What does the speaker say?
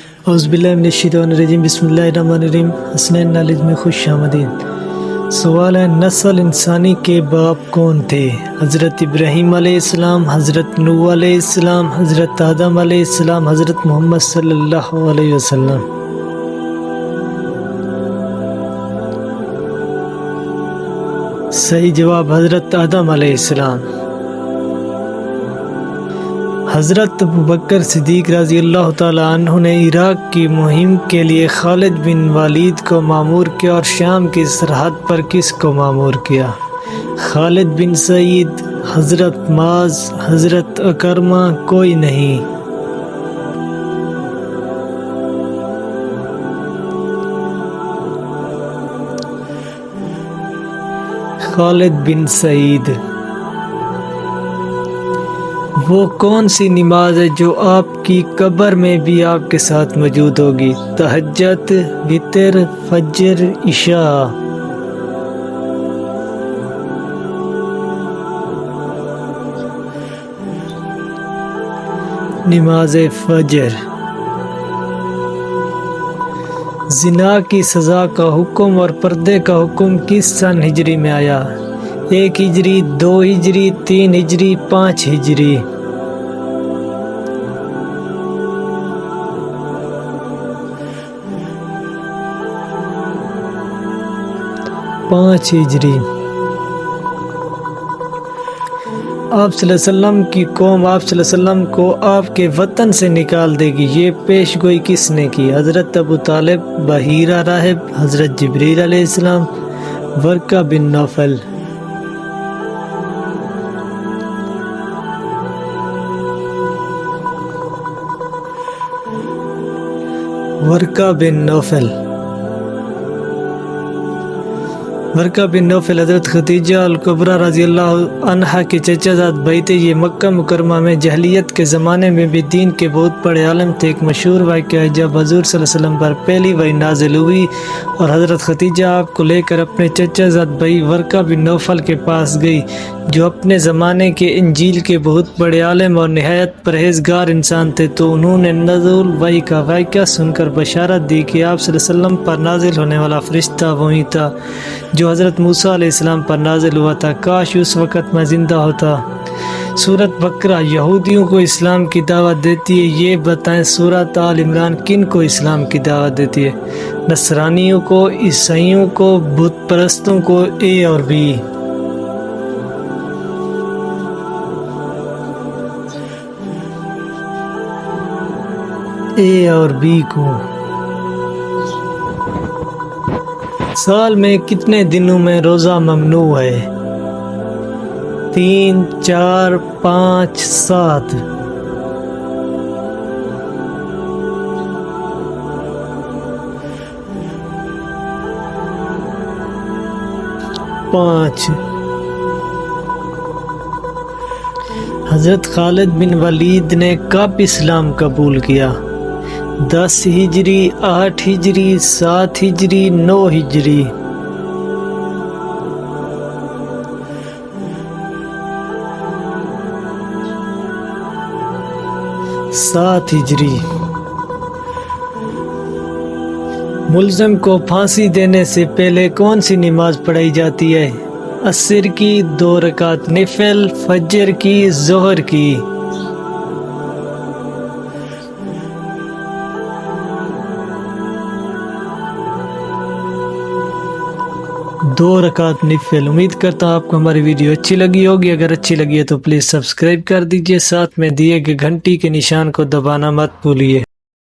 اعوذ باللہ من الشیطان الرجیم، بسم اللہ الرحمن الرحیم۔ حسنین نالج میں خوش آمدید۔ سوال ہے، نسل انسانی کے باپ کون تھے؟ حضرت ابراہیم علیہ السلام، حضرت نوح علیہ السلام، حضرت آدم علیہ السلام، حضرت محمد صلی اللہ علیہ وسلم۔ صحیح جواب حضرت آدم علیہ السلام۔ حضرت ابوبکر صدیق رضی اللہ تعالی عنہ نے عراق کی مہم کے لیے خالد بن ولید کو مامور کیا اور شام کی سرحد پر کس کو مامور کیا؟ خالد بن سعید، حضرت معاذ، حضرت اکرمہ، کوئی نہیں۔ خالد بن سعید۔ وہ کون سی نماز ہے جو آپ کی قبر میں بھی آپ کے ساتھ موجود ہوگی؟ تہجد، وتر، فجر، عشاء۔ نماز فجر۔ زنا کی سزا کا حکم اور پردے کا حکم کس سن ہجری میں آیا؟ 1 ہجری، 2 ہجری، 3 ہجری، 5 ہجری۔ 5 ہجری۔ آپ صلی اللہ علیہ وسلم کی قوم آپ صلی اللہ علیہ وسلم کو آپ کے وطن سے نکال دے گی، یہ پیش گوئی کس نے کی؟ حضرت ابو طالب، بحیرہ راہب، حضرت جبریل علیہ السلام، ورقہ بن نوفل۔ ورقہ بن نوفل۔ ورقہ بن نوفل حضرت خدیجہ الکبریٰ رضی اللہ عنہا کے چچا زاد بھائی تھے۔ یہ مکہ مکرمہ میں جاہلیت کے زمانے میں بھی دین کے بہت بڑے عالم تھے۔ ایک مشہور واقعہ ہے جب حضور صلی اللہ علیہ وسلم پر پہلی وحی نازل ہوئی اور حضرت خدیجہ آپ کو لے کر اپنے چچا زاد بھائی ورقہ بن نوفل کے پاس گئی، جو اپنے زمانے کے انجیل کے بہت بڑے عالم اور نہایت پرہیزگار انسان تھے، تو انہوں نے نزول وحی کا واقعہ سن کر بشارت دی کہ آپ صلی اللہ علیہ وسلم پر نازل ہونے والا فرشتہ وہی تھا جو حضرت موسیٰ علیہ السلام پر نازل ہوا تھا، کاش اس وقت میں زندہ ہوتا۔ سورۃ بقرہ یہودیوں کو اسلام کی دعوت دیتی ہے، یہ بتائیں سورۃ آل عمران کن کو اسلام کی دعوت دیتی ہے؟ نصرانیوں کو، عیسائیوں کو، بت پرستوں کو، اے اور بی؟ اے اور بی کو۔ سال میں کتنے دنوں میں روزہ ممنوع ہے؟ 3، 4، 5، 7۔ 5۔ حضرت خالد بن ولید نے کب اسلام قبول کیا؟ 10 ہجری، 8 ہجری، 7 ہجری، 9 ہجری۔ 7 ہجری۔ ملزم کو پھانسی دینے سے پہلے کون سی نماز پڑھائی جاتی ہے؟ عصر کی، 2 رکعت نفل، فجر کی، ظہر کی۔ 2 رکعت نفل۔ امید کرتا ہوں آپ کو ہماری ویڈیو اچھی لگی ہوگی۔ اگر اچھی لگی ہے تو پلیز سبسکرائب کر دیجئے، ساتھ میں دیے گئے گھنٹی کے نشان کو دبانا مت بھولیے۔